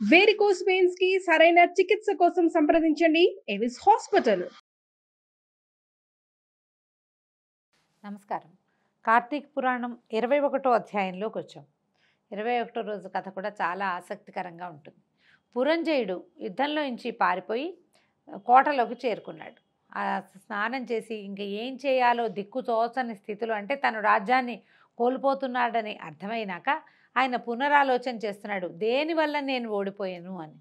Varicose veins కి సరైన చికిత్స కోసం సంప్రదించండి ఎవిస్ హాస్పిటల్. నమస్కారం. కార్తీక పురాణం 21వ అధ్యాయంలోకి వచ్చాం. 21వ రోజు కథ కూడా చాలా ఆసక్తికరంగా ఉంటుంది. పురంజయుడు యుద్ధంలో నుంచి పారిపోయి కోటలోకి చేరుకున్నాడు. ఆ స్నానం చేసి ఇంక ఏం చేయాలో దిక్కు తోచని స్థితిలో, అంటే తను రాజ్యాన్ని కోల్పోతున్నాడని అర్థమైనాక ఆయన పునరాలోచన చేస్తున్నాడు, దేనివల్ల నేను ఓడిపోయాను అని.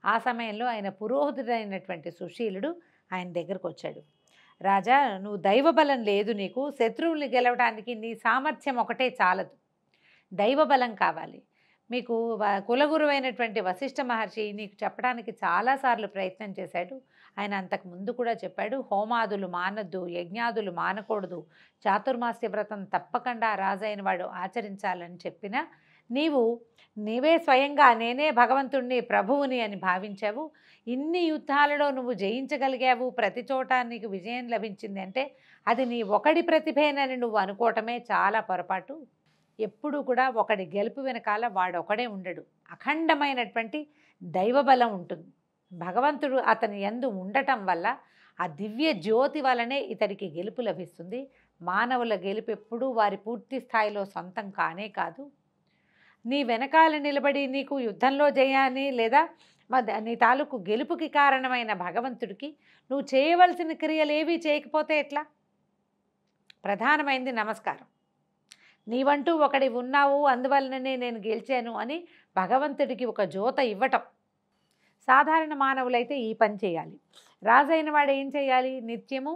ఆ సమయంలో ఆయన పురోహితుడైనటువంటి సుశీలుడు ఆయన దగ్గరకు వచ్చాడు. రాజా, నువ్వు దైవబలం లేదు, నీకు శత్రువుల్ని గెలవడానికి నీ సామర్థ్యం ఒకటే చాలదు, దైవబలం కావాలి. మీకు కులగురువైనటువంటి వశిష్ఠ మహర్షి నీకు చెప్పడానికి చాలాసార్లు ప్రయత్నం చేశాడు. ఆయన అంతకు ముందు కూడా చెప్పాడు, హోమాదులు మానద్దు, యజ్ఞాదులు మానకూడదు, చాతుర్మాస్య వ్రతం తప్పకుండా రాజైన వాడు ఆచరించాలని చెప్పినా నీవే స్వయంగా నేనే భగవంతుణ్ణి ప్రభువుని అని భావించావు. ఇన్ని యుద్ధాలలో నువ్వు జయించగలిగావు, ప్రతి చోట నీకు విజయం లభించింది అంటే అది నీ ఒకడి ప్రతిభేనని నువ్వు అనుకోవటమే చాలా పొరపాటు. ఎప్పుడూ కూడా ఒకడి గెలుపు వెనకాల వాడొకడే ఉండడు, అఖండమైనటువంటి దైవబలం ఉంటుంది. భగవంతుడు అతని యందు ఉండటం వల్ల ఆ దివ్య జ్యోతి వలనే ఇతడికి గెలుపు లభిస్తుంది. మానవుల గెలుపు ఎప్పుడూ వారి పూర్తి స్థాయిలో సొంతం కానే కాదు. నీ వెనకాల నిలబడి నీకు యుద్ధంలో జయాన్ని లేదా నీ తాలూకు గెలుపుకి కారణమైన భగవంతుడికి నువ్వు చేయవలసిన క్రియలేవి చేయకపోతే ఎట్లా? ప్రధానమైనది నమస్కారం. నీవంటూ ఒకడి ఉన్నావు, అందువలననే నేను గెలిచాను అని భగవంతుడికి ఒక జ్యోత ఇవ్వటం. సాధారణ మానవులైతే ఈ పని చేయాలి. రాజైన వాడు ఏం చేయాలి? నిత్యము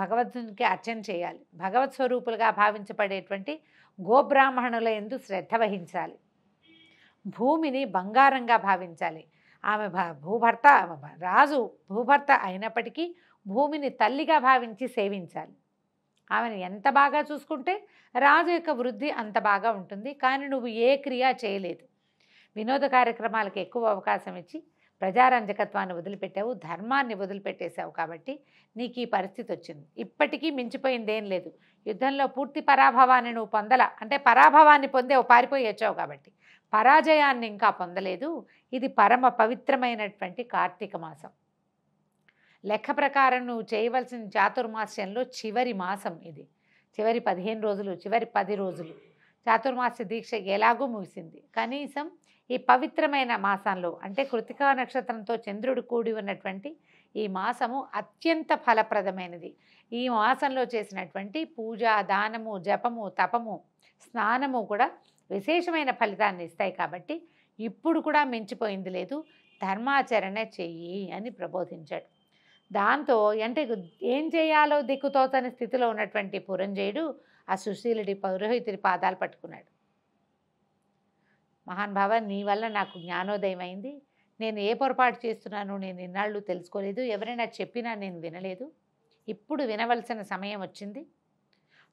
భగవంతునికి అర్చన చేయాలి. భగవత్ స్వరూపులుగా భావించబడేటువంటి గోబ్రాహ్మణుల యందు శ్రద్ధ వహించాలి. భూమిని బంగారంగా భావించాలి. ఆమె రాజు భూభర్త అయినప్పటికీ భూమిని తల్లిగా భావించి సేవించాలి. ఆమెను ఎంత బాగా చూసుకుంటే రాజు యొక్క వృద్ధి అంత బాగా ఉంటుంది. కానీ నువ్వు ఏ క్రియ చేయలేదు, వినోద కార్యక్రమాలకు ఎక్కువ అవకాశం ఇచ్చి ప్రజారంజకత్వాన్ని వదిలిపెట్టావు, ధర్మాన్ని వదిలిపెట్టేశావు. కాబట్టి నీకు ఈ పరిస్థితి వచ్చింది. ఇప్పటికీ మించిపోయిందేం లేదు. యుద్ధంలో పూర్తి పరాభవాన్ని నువ్వు పొందలా, అంటే పరాభవాన్ని పొందేవు, పారిపోయి వచ్చావు. కాబట్టి పరాజయాన్ని ఇంకా పొందలేదు. ఇది పరమ పవిత్రమైనటువంటి కార్తీక మాసం. లెక్క ప్రకారం నువ్వు చేయవలసిన చాతుర్మాస్యంలో చివరి మాసం ఇది. చివరి 15 రోజులు, చివరి 10 రోజులు చాతుర్మాస్య దీక్ష ఎలాగూ ముగిసింది. కనీసం ఈ పవిత్రమైన మాసంలో, అంటే కృతికా నక్షత్రంతో చంద్రుడు కూడి ఉన్నటువంటి ఈ మాసము అత్యంత ఫలప్రదమైనది. ఈ మాసంలో చేసినటువంటి పూజ, దానము, జపము, తపము, స్నానము కూడా విశేషమైన ఫలితాన్ని ఇస్తాయి. కాబట్టి ఇప్పుడు కూడా మించిపోయింది లేదు, ధర్మాచరణ చెయ్యి అని ప్రబోధించాడు. దాంతో అంటే ఏం చేయాలో దిక్కుతోచని స్థితిలో ఉన్నటువంటి పురంజయుడు ఆ సుశీలుడి పురోహితుడి పాదాలు పట్టుకున్నాడు. మహానుభావ, నీ వల్ల నాకు జ్ఞానోదయం అయింది. నేను ఏ పొరపాటు చేస్తున్నానో నేను ఇన్నాళ్ళు తెలుసుకోలేదు, ఎవరైనా చెప్పినా నేను వినలేదు. ఇప్పుడు వినవలసిన సమయం వచ్చింది.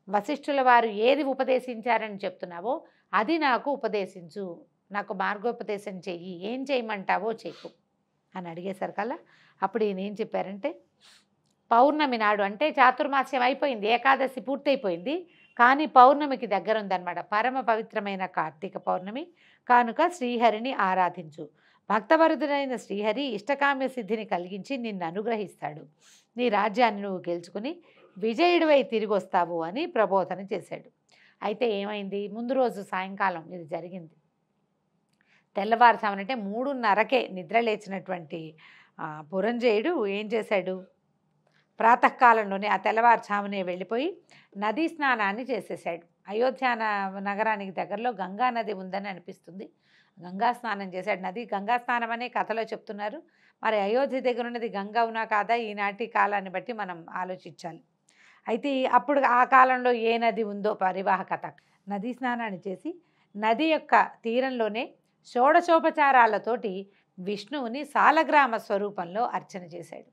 వశిష్ఠుల వారు ఏది ఉపదేశించారని చెప్తున్నావో అది నాకు ఉపదేశించు, నాకు మార్గోపదేశం చెయ్యి, ఏం చేయమంటావో చెప్పు అని అడిగేసరికల్లా అప్పుడు ఈయన ఏం చెప్పారంటే, పౌర్ణమి నాడు, అంటే చాతుర్మాస్యం అయిపోయింది, ఏకాదశి పూర్తయిపోయింది, కానీ పౌర్ణమికి దగ్గర ఉందన్నమాట. పరమ పవిత్రమైన కార్తీక పౌర్ణమి కానుక శ్రీహరిని ఆరాధించు. భక్తవరుదుడైన శ్రీహరి ఇష్టకామ్య సిద్ధిని కలిగించి నిన్ను అనుగ్రహిస్తాడు. నీ రాజ్యాన్ని నువ్వు గెలుచుకుని విజయుడివై తిరిగి వస్తావు అని ప్రబోధన చేశాడు. అయితే ఏమైంది? ముందు రోజు సాయంకాలం ఇది జరిగింది. తెల్లవారుసామనంటే 3:30కే నిద్రలేచినటువంటి పురంజయుడు ఏం చేశాడు? ప్రాతకాలంలోనే ఆ తెల్లవారుజామునే వెళ్ళిపోయి నదీ స్నానాన్ని చేసేసాడు. అయోధ్య నగరానికి దగ్గరలో గంగా నది ఉందని అనిపిస్తుంది. గంగా స్నానం చేశాడు. గంగా స్నానం అనే కథలో చెప్తున్నారు. మరి అయోధ్య దగ్గర ఉన్నది గంగా అవునా కాదా ఈనాటి కాలాన్ని బట్టి మనం ఆలోచించాలి. అయితే అప్పుడు ఆ కాలంలో ఏ నది ఉందో పరివాహకత. నదీ స్నానాన్ని చేసి నది యొక్క తీరంలోనే షోడశోపచారాలతోటి విష్ణువుని సాలగ్రామ స్వరూపంలో అర్చన చేశాడు.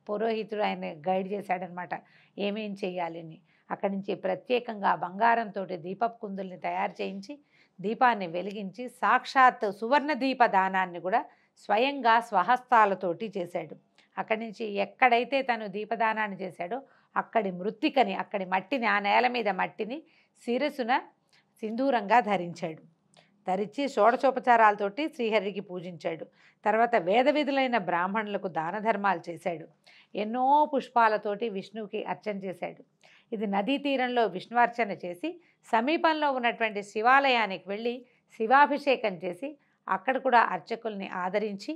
పురోహితుడు ఆయన గైడ్ చేశాడనమాట ఏమేం చేయాలని. అక్కడి నుంచి ప్రత్యేకంగా బంగారంతో దీపపు కుందుల్ని తయారు చేయించి దీపాన్ని వెలిగించి సాక్షాత్ సువర్ణ దీప దానాన్ని కూడా స్వయంగా స్వహస్తాలతోటి చేశాడు. అక్కడి నుంచి ఎక్కడైతే తను దీపదానాన్ని చేశాడో అక్కడి మృత్తికని, అక్కడి మట్టిని, ఆ నేల మీద మట్టిని శిరసున సింధూరంగా ధరించాడు. ధరించి షోడశోపచారాలతోటి శ్రీహరికి పూజించాడు. తర్వాత వేద విధులైన బ్రాహ్మణులకు దాన ధర్మాలు చేశాడు. ఎన్నో పుష్పాలతోటి విష్ణువుకి అర్చన చేశాడు. ఇది నదీ తీరంలో విష్ణువార్చన చేసి సమీపంలో ఉన్నటువంటి శివాలయానికి వెళ్ళి శివాభిషేకం చేసి అక్కడ కూడా అర్చకుల్ని ఆదరించి,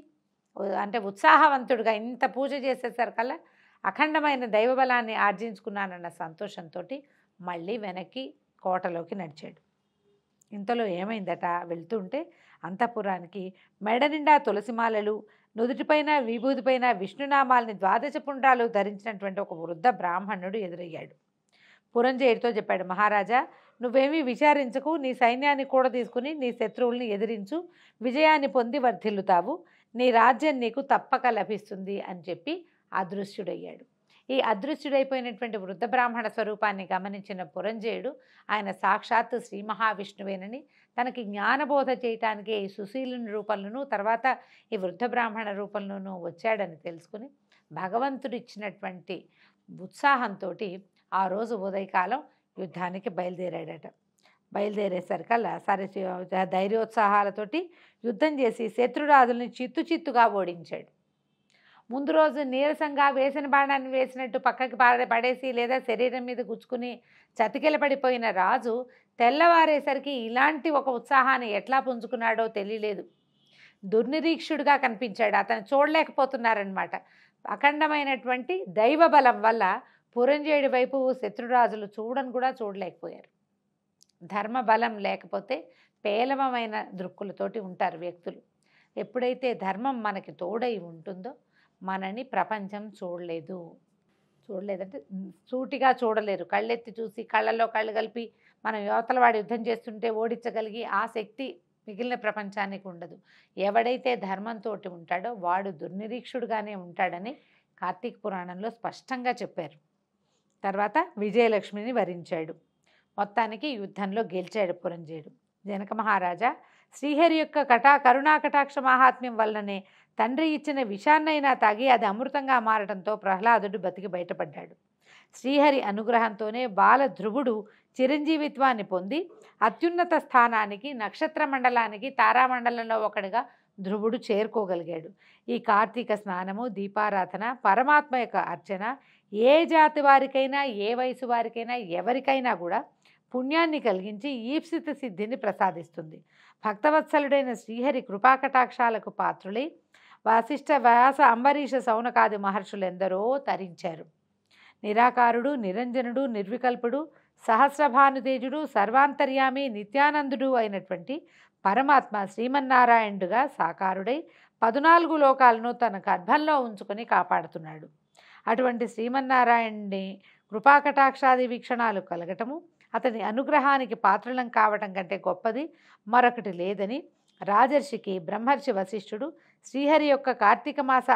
అంటే ఉత్సాహవంతుడిగా ఇంత పూజ చేసేసరికల్లా అఖండమైన దైవబలాన్ని ఆర్జించుకున్నానన్న సంతోషంతో మళ్ళీ వెనక్కి కోటలోకి నడిచాడు. ఇంతలో ఏమైందట, వెళ్తుంటే అంతఃపురానికి మెడ నిండా తులసిమాలలు, నుదుటిపైన విభూతిపైన విష్ణునామాల్ని 12 పుండ్రాలు ధరించినటువంటి ఒక వృద్ధ బ్రాహ్మణుడు ఎదురయ్యాడు. పురంజయుడితో చెప్పాడు, మహారాజా, నువ్వేమీ విచారించకు, నీ సైన్యాన్ని కూడా తీసుకుని నీ శత్రువుల్ని ఎదిరించు, విజయాన్ని పొంది వర్ధిల్లుతావు, నీ రాజ్యం నీకు తప్పక లభిస్తుంది అని చెప్పి అదృశ్యుడయ్యాడు. ఈ అదృశ్యుడైపోయినటువంటి వృద్ధ బ్రాహ్మణ స్వరూపాన్ని గమనించిన పురంజయుడు ఆయన సాక్షాత్తు శ్రీ మహావిష్ణువేనని, తనకి జ్ఞానబోధ చేయటానికి ఈ సుశీలుని రూపంలోనూ తర్వాత ఈ వృద్ధ బ్రాహ్మణ రూపంలోనూ వచ్చాడని తెలుసుకుని భగవంతుడిచ్చినటువంటి ఉత్సాహంతో ఆ రోజు ఉదయకాలం యుద్ధానికి బయలుదేరాడట. బయలుదేరేసరికల్లా సరే ధైర్యోత్సాహాలతోటి యుద్ధం చేసి శత్రురాజుల్ని చిత్తుగా ఓడించాడు. ముందు రోజు నీరసంగా వేసిన బాణాన్ని వేసినట్టు పక్కకి పడేసి లేదా శరీరం మీద గుచ్చుకుని చతికిలపడిపోయిన రాజు తెల్లవారేసరికి ఇలాంటి ఒక ఉత్సాహాన్ని ఎట్లా పుంజుకున్నాడో తెలియలేదు. దుర్నిరీక్షుడిగా కనిపించాడు. అతను చూడలేకపోతున్నారనమాట. అఖండమైనటువంటి దైవ బలం వల్ల పురంజయుడి వైపు శత్రురాజులు చూడని కూడా చూడలేకపోయారు. ధర్మబలం లేకపోతే పేలవమైన దృక్కులతోటి ఉంటారు వ్యక్తులు. ఎప్పుడైతే ధర్మం మనకి తోడై ఉంటుందో మనని ప్రపంచం చూడలేదంటే సూటిగా చూడలేరు. కళ్ళెత్తి చూసి కళ్ళల్లో కళ్ళు కలిపి మనం యువతలవాడు యుద్ధం చేస్తుంటే ఓడించగలిగి ఆ శక్తి మిగిలిన ప్రపంచానికి ఉండదు. ఎవడైతే ధర్మంతో ఉంటాడో వాడు దుర్నిరీక్షుడుగానే ఉంటాడని కార్తీక పురాణంలో స్పష్టంగా చెప్పారు. తర్వాత విజయలక్ష్మిని వరించాడు. మొత్తానికి యుద్ధంలో గెలిచాడు పురంజయుడు. జనక మహారాజా, శ్రీహరి యొక్క కరుణా కటాక్ష మహాత్మ్యం వల్లనే తండ్రి ఇచ్చిన విషాన్నైనా తాగి అది అమృతంగా మారడంతో ప్రహ్లాదుడు బతికి బయటపడ్డాడు. శ్రీహరి అనుగ్రహంతోనే బాల ధ్రువుడు చిరంజీవిత్వాన్ని పొంది అత్యున్నత స్థానానికి, నక్షత్ర మండలానికి, తారామండలంలో ఒకటిగా ధ్రువుడు చేరుకోగలిగాడు. ఈ కార్తీక స్నానము, దీపారాధన, పరమాత్మ యొక్క అర్చన ఏ జాతి వారికైనా, ఏ వయసు వారికైనా, ఎవరికైనా కూడా పుణ్యాన్ని కలిగించి ఈప్సిత సిద్ధిని ప్రసాదిస్తుంది. భక్తవత్సలుడైన శ్రీహరి కృపాకటాక్షాలకు పాత్రులై వాసిష్ఠ, వ్యాస, అంబరీష, సౌనకాది మహర్షులెందరో తరించారు. నిరాకారుడు, నిరంజనుడు, నిర్వికల్పుడు, సహస్రభానుతేజుడు, సర్వాంతర్యామి, నిత్యానందుడు అయినటువంటి పరమాత్మ శ్రీమన్నారాయణుడుగా సాకారుడై 14 లోకాలను తన గర్భంలో ఉంచుకొని కాపాడుతున్నాడు. అటువంటి శ్రీమన్నారాయణుని కృపాకటాక్షాది వీక్షణాలు కలగటము, అతని అనుగ్రహానికి పాత్రలం కావటం కంటే గొప్పది మరొకటి లేదని రాజర్షికి బ్రహ్మర్షి వశిష్ఠుడు శ్రీహరి యొక్క కార్తీక మాస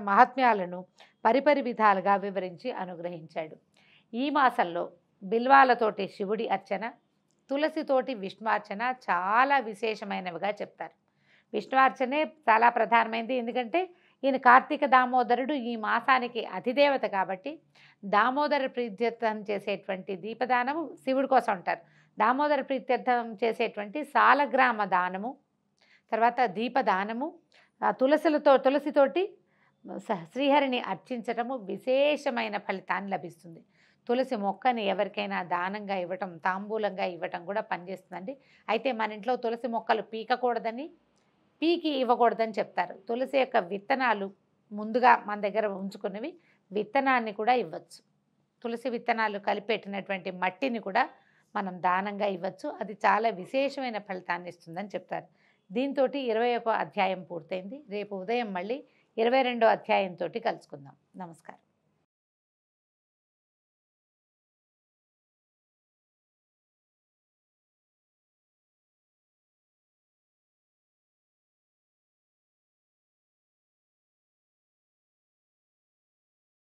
మహాత్మ్యాలను పరిపరి విధాలుగా వివరించి అనుగ్రహించాడు. ఈ మాసంలో బిల్వాలతోటి శివుడి అర్చన, తులసితోటి విష్ణువార్చన చాలా విశేషమైనవిగా చెప్తారు. విష్ణువార్చనే చాలా ప్రధానమైనది. ఎందుకంటే ఈయన కార్తీక దామోదరుడు, ఈ మాసానికి అధిదేవత కాబట్టి దామోదర ప్రీత్యర్థం చేసేటువంటి దీపదానము శివుడి కోసం అంటారు. దామోదర ప్రీత్యర్థం చేసేటువంటి సాలగ్రామ దానము, తర్వాత దీపదానము, తులసితోటి శ్రీహరిని అర్చించటము విశేషమైన ఫలితాన్ని లభిస్తుంది. తులసి మొక్కని ఎవరికైనా దానంగా ఇవ్వటం, తాంబూలంగా ఇవ్వటం కూడా పనిచేస్తుందండి. అయితే మన ఇంట్లో తులసి మొక్కలు పీకి ఇవ్వకూడదని చెప్తారు. తులసి యొక్క విత్తనాలు ముందుగా మన దగ్గర ఉంచుకున్నవి విత్తనాన్ని కూడా ఇవ్వచ్చు. తులసి విత్తనాలు కలిపెట్టినటువంటి మట్టిని కూడా మనం దానంగా ఇవ్వచ్చు. అది చాలా విశేషమైన ఫలితాన్ని ఇస్తుందని చెప్తారు. దీంతో 21వ అధ్యాయం పూర్తయింది. రేపు ఉదయం మళ్ళీ 22వ అధ్యాయంతో కలుసుకుందాం. నమస్కారం.